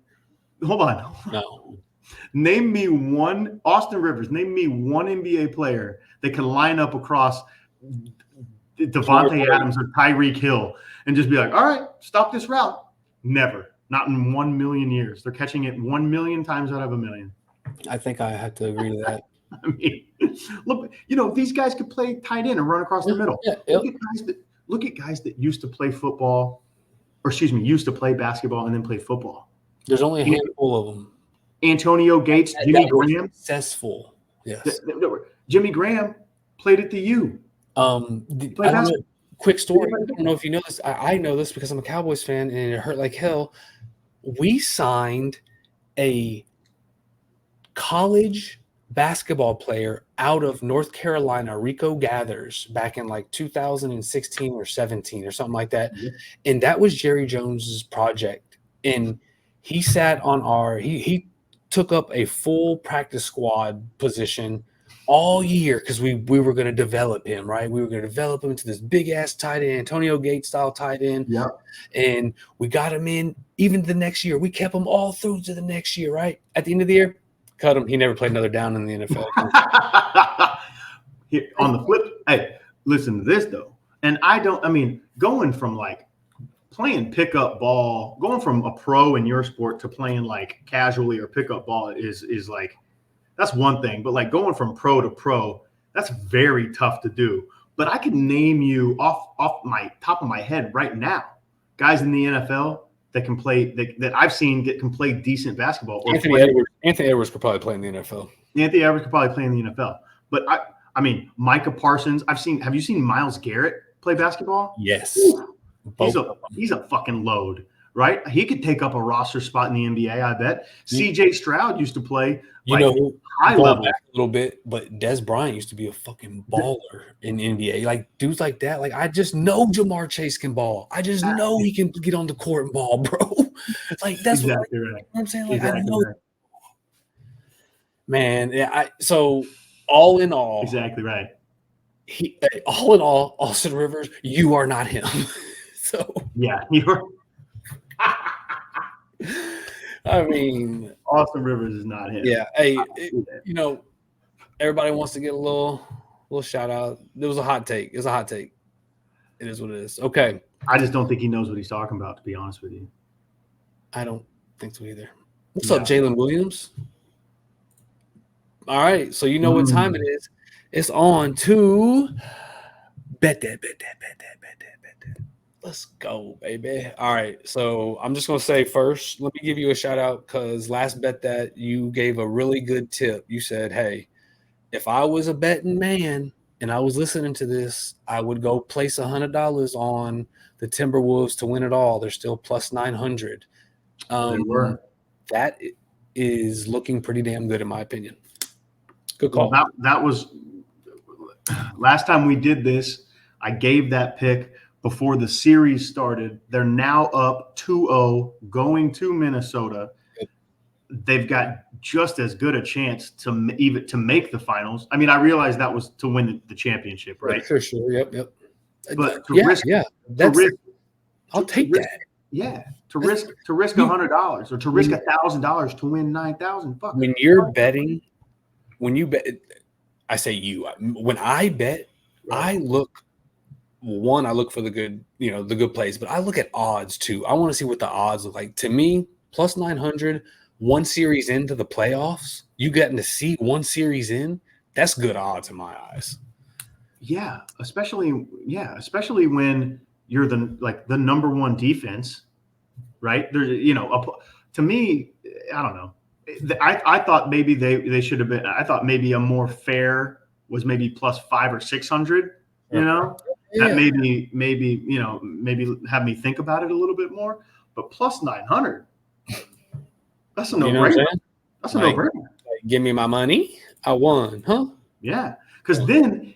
Hold on. No. Name me one. Austin Rivers. Name me one NBA player that can line up across Devontae Adams or Tyreek Hill and just be like, all right, stop this route. Never. Not in 1 million years. They're catching it 1 million times out of a million. I think I have to agree to that. I mean, look, these guys could play tight end and run across the middle. Yeah, look at guys that used to play football, used to play basketball and then play football. There's only a handful of them. Antonio Gates, Jimmy Graham. Successful. Yes. Jimmy Graham played at the U. Quick story. I don't know if you know this. I know this because I'm a Cowboys fan and it hurt like hell. We signed a college basketball player out of North Carolina, Rico Gathers, back in like 2016 or 17 or something like that. Yeah. And that was Jerry Jones's project. And he sat on he took up a full practice squad position all year because we were going to develop him, right? We were going to develop him into this big-ass tight end, Antonio Gates style tight end. Yeah. And we got him in even the next year. We kept him all through to the next year, right? At the end of the year, cut him. He never played another down in the NFL. On the flip, hey, listen to this, though. And going from like playing pickup ball, going from a pro in your sport to playing like casually or pickup ball is like, that's one thing, but like going from pro to pro, that's very tough to do. But I can name you off my top of my head right now, guys in the NFL that can play that I've seen can play decent basketball. Anthony Edwards could probably play in the NFL. Anthony Edwards could probably play in the NFL. But I mean, Micah Parsons. Have you seen Myles Garrett play basketball? Yes. He's a fucking load, right? He could take up a roster spot in the NBA, I bet. CJ Stroud used to play high level. Back a little bit, but Des Bryant used to be a fucking baller in the NBA. Like dudes like that, like I just know Jamar Chase can ball. I just know he can get on the court and ball, bro. Like that's exactly right. right. You know what I'm saying? Like exactly I know, right. Man. Yeah, so all in all, exactly right. All in all, Austin Rivers, you are not him. So yeah, you're. I mean, Austin Rivers is not him. Yeah. Hey, everybody wants to get a little shout out. It was a hot take. It's a hot take. It is what it is. Okay. I just don't think he knows what he's talking about, to be honest with you. I don't think so either. What's up, Jalen Williams? All right. So you know what time it is. It's on to bet that. Let's go, baby. All right. So I'm just going to say first, let me give you a shout out because last bet that you gave a really good tip. You said, hey, if I was a betting man and I was listening to this, I would go place $100 on the Timberwolves to win it all. They're still plus 900. That is looking pretty damn good in my opinion. Good call. Well, that was last time we did this. I gave that pick before the series started. They're now up 2-0 going to Minnesota. They've got just as good a chance to make the finals. I mean, I realize that was to win the championship, right? For sure. Yep. But I'll take that. Yeah, to risk $100 or to risk $1,000 to win 9,000. When you're betting, when you bet, I say you. When I bet, I look for the good, the good plays, but I look at odds too. I want to see what the odds look like. To me, plus 900, one series into the playoffs, you getting to see one series in, that's good odds in my eyes. Yeah, especially when you're the number one defense, right? There's to me, I don't know. I thought maybe they should have been. I thought maybe a more fair was maybe plus 500 or 600. That maybe have me think about it a little bit more. But plus 900, that's a no-brainer. That's a no-brainer. Give me my money. I won, huh? Yeah, because then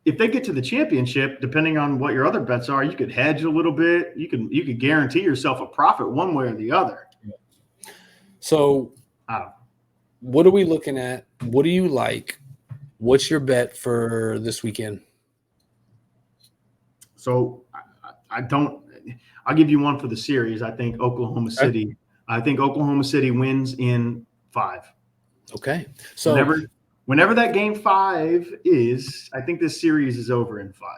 if they get to the championship, depending on what your other bets are, you could hedge a little bit. You could guarantee yourself a profit one way or the other. So, what are we looking at? What do you like? What's your bet for this weekend? So, I'll give you one for the series. I think Oklahoma City. I think Oklahoma City wins in 5. Okay. So whenever that game 5 is, I think this series is over in 5.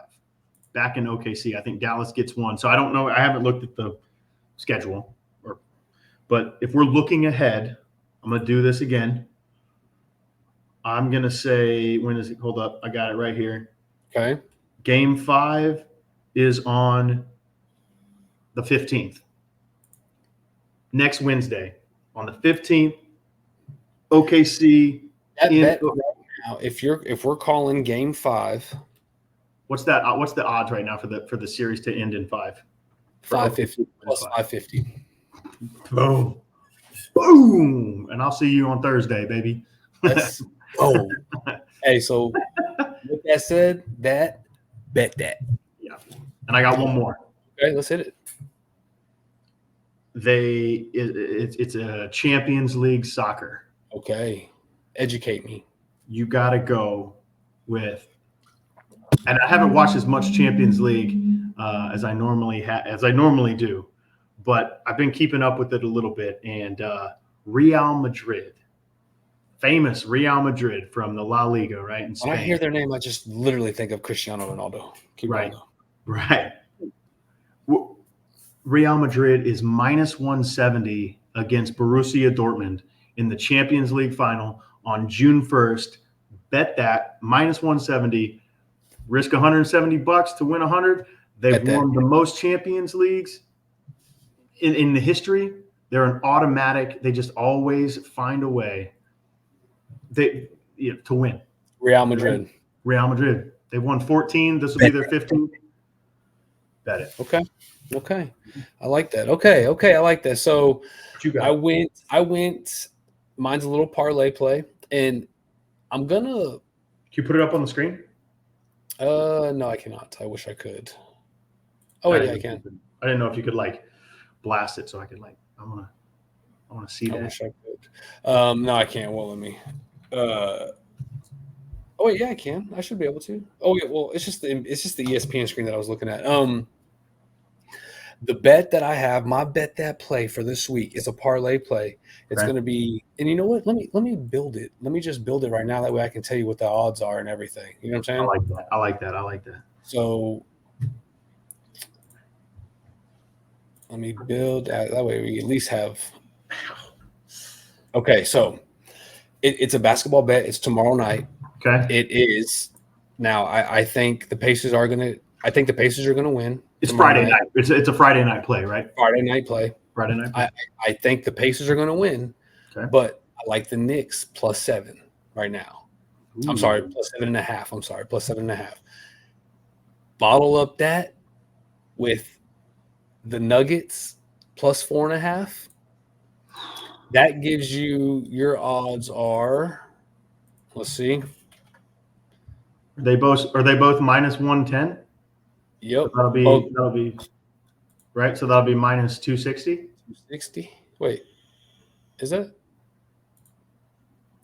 Back in OKC, I think Dallas gets 1. So I don't know. I haven't looked at the schedule, but if we're looking ahead, I'm going to do this again. I'm going to say, when is it? Hold up. I got it right here. Okay. Game 5 is on the 15th. Next Wednesday on the 15th, OKC. Bet right now, if we're calling game 5, what's that? What's the odds right now for the series to end in 5? 550 plus 550. Boom! And I'll see you on Thursday, baby. Hey, so with that said, bet that. Yeah, and I got one more. Okay, let's hit it. It's a Champions League soccer. Okay, educate me. You got to go with, and I haven't watched as much Champions League as I normally do, but I've been keeping up with it a little bit. And Real Madrid, famous Real Madrid from the La Liga, right? In Spain. When I hear their name, I just literally think of Cristiano Ronaldo. Right. Real Madrid is minus 170 against Borussia Dortmund in the Champions League final on June 1st. Bet that minus 170, risk $170 to win 100. They've won the most Champions Leagues in the history. They're an automatic. They just always find a way to win. Real Madrid. They've won 14. This will be their 15th. Bet it. Okay. Okay. I like that. Okay. I like that. So I went, mine's a little parlay play, and I'm going to. Can you put it up on the screen? No, I cannot. I wish I could. Oh, wait, yeah, I can. I didn't know if you could like blast it so I could like, I want to see that. I wish I could. No, I can't. Well, let me. Oh wait, yeah, I can. I should be able to. Oh yeah, well, it's just the ESPN screen that I was looking at. The bet that I have, my bet that play for this week is a parlay play. It's going to be, and you know what? Let me build it. Let me just build it right now. That way I can tell you what the odds are and everything. You know what I'm saying? I like that. So let me build that way we at least have. Okay, so it's a basketball bet. It's tomorrow night. Okay. It is. Now I think the Pacers are going to. I think the Pacers are going to win. It's Friday night. It's a Friday night play, right? Friday night play. I think the Pacers are going to win, but I like the Knicks +7 right now. Ooh. I'm sorry, +7.5. I'm sorry, +7.5. Bottle up that with the Nuggets +4.5. That gives you your odds are. Let's see. Are they both -110? Yep. So that'll be right. So that'll be -260. 260. Wait, is that?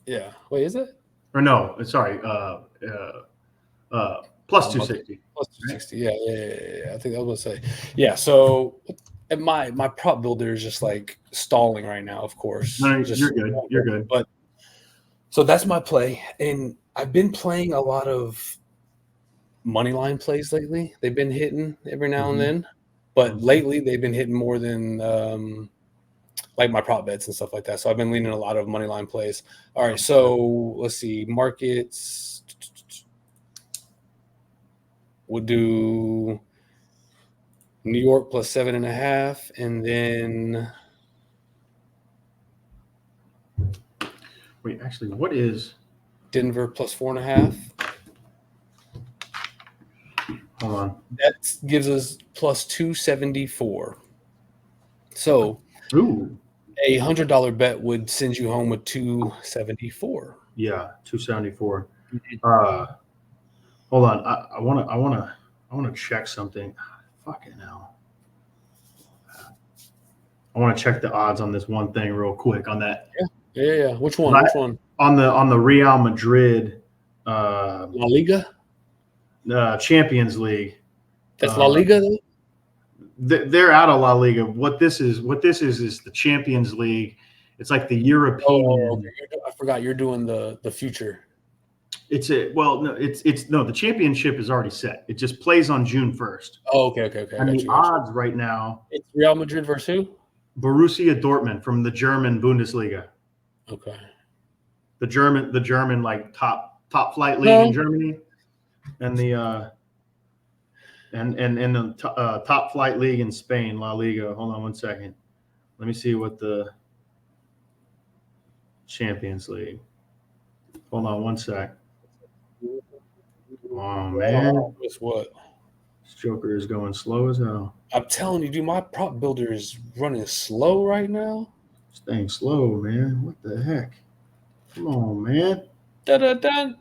Yeah. Wait, is it? Or no? Sorry. +260. +260. Yeah. I think I was gonna say. Yeah. So, and my prop builder is just like stalling right now. Of course. No, you're good. But so that's my play, and I've been playing a lot of money line plays lately. They've been hitting every now and then, but lately they've been hitting more than like my prop bets and stuff like that. So I've been leaning a lot of money line plays. All right, so let's see. Markets. We'll do New York +7.5, and then wait, actually, what is Denver +4.5? Hold on. That gives us +274. So, a $100 bet would send you home with 274. Yeah, 274. Hold on. I want to check something. Fucking hell. I want to check the odds on this one thing real quick on that. Yeah. Which one? On the Real Madrid La Liga? Champions League. That's La Liga though? They're out of La Liga. What this is the Champions League. It's like the European. Oh, I forgot you're doing the future. The championship is already set. It just plays on June 1st. Oh, okay. And the odds right now. It's Real Madrid versus who? Borussia Dortmund from the German Bundesliga. Okay. The German like top flight league in Germany, and the the top flight league in Spain, La Liga. Hold on one second. Let me see what the Champions League. Hold on one sec. Oh man. Guess what? This Joker is going slow as hell. I'm telling you, dude, my prop builder is running slow right now. Staying slow, man. What the heck? Come on, man. Dun.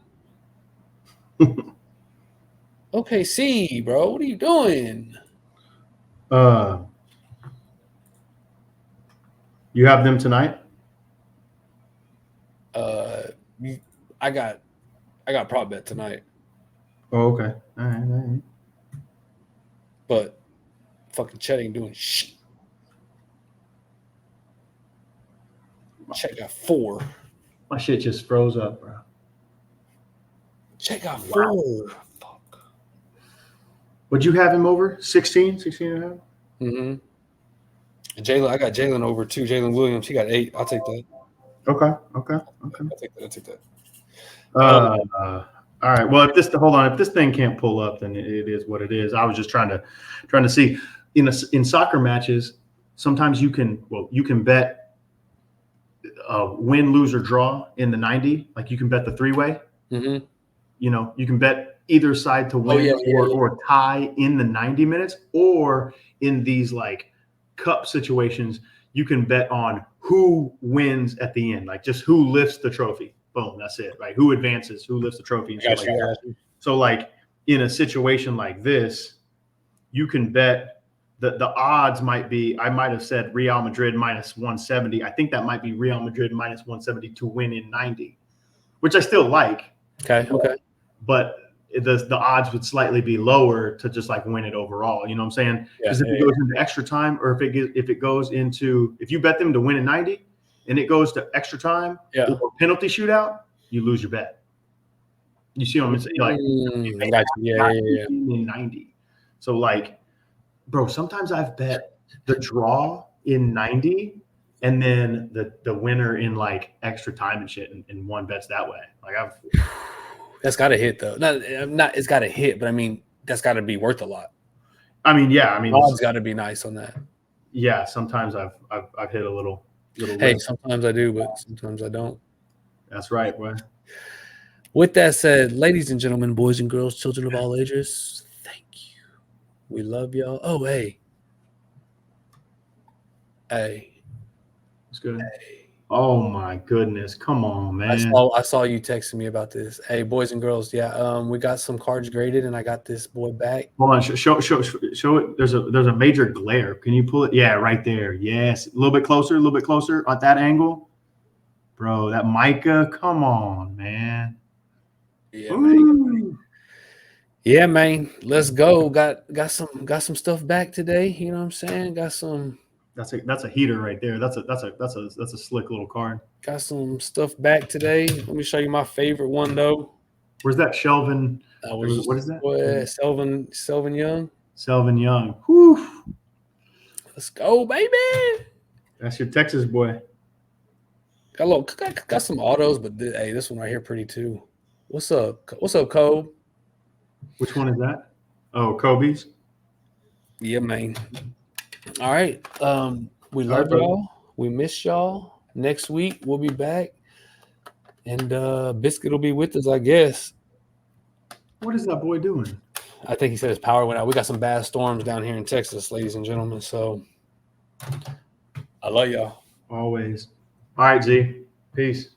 Okay, see, bro. What are you doing? You have them tonight? I got prop bet tonight. Oh, okay. All right. But fucking Chet ain't doing shit. Chet got 4. My shit just froze up, bro. Chet got 4. Fuck. Would you have him over? 16 and a half? Mm-hmm. Jalen, I got Jalen over too. Jalen Williams, he got 8. I'll take that. Okay. I'll take that. All right. Well, if this thing can't pull up, then it is what it is. I was just trying to see in soccer matches. Sometimes you can bet win, lose, or draw in the 90. Like you can bet the 3-way. Mm-hmm. You can bet either side to win or tie in the 90 minutes, or in these like cup situations, you can bet on who wins at the end, like just who lifts the trophy. Boom, that's it, right? Who advances, who lifts the trophy, and shit like that. So like in a situation like this, you can bet the odds might be, I might have said Real Madrid minus 170. I think that might be Real Madrid minus 170 to win in 90, which I still like. Okay. But the odds would slightly be lower to just like win it overall. You know what I'm saying? Because if it goes into extra time, or if it goes into, if you bet them to win in 90 and it goes to extra time or penalty shootout, you lose your bet. You see what I'm saying? Like, in 90. So like, bro, sometimes I've bet the draw in 90 and then the winner in like extra time and shit, and one bets that way. Like that's got to hit though. Not it's got to hit, but I mean that's got to be worth a lot. I mean, yeah. I mean, odds got to be nice on that. Yeah, sometimes I've hit a little. Hey, sometimes I do, but sometimes I don't. That's right, boy. With that said, ladies and gentlemen, boys and girls, children of all ages, thank you. We love y'all. Oh, hey. It's good. Hey. Oh my goodness! Come on, man. I saw you texting me about this. Hey, boys and girls, we got some cards graded, and I got this boy back. Hold on, show it. There's a major glare. Can you pull it? Yeah, right there. Yes, a little bit closer at that angle, bro. That mica. Come on, man. Yeah, man. Yeah, man. Let's go. Got some stuff back today. You know what I'm saying? Got some. That's a heater right there. That's a slick little card. Got some stuff back today. Let me show you my favorite one though. Where's that Shelvin? What is that? Selvin Young. Selvin Young. Whew. Let's go, baby. That's your Texas boy. Got some autos, but hey, this one right here pretty too. What's up, Kobe? Which one is that? Oh, Kobe's. Yeah, man. All right. We love y'all. We miss y'all. Next week we'll be back, and Biscuit will be with us, I guess. What is that boy doing? I think he said his power went out. We got some bad storms down here in Texas, ladies and gentlemen. So I love y'all. Always. All right, Z. Peace.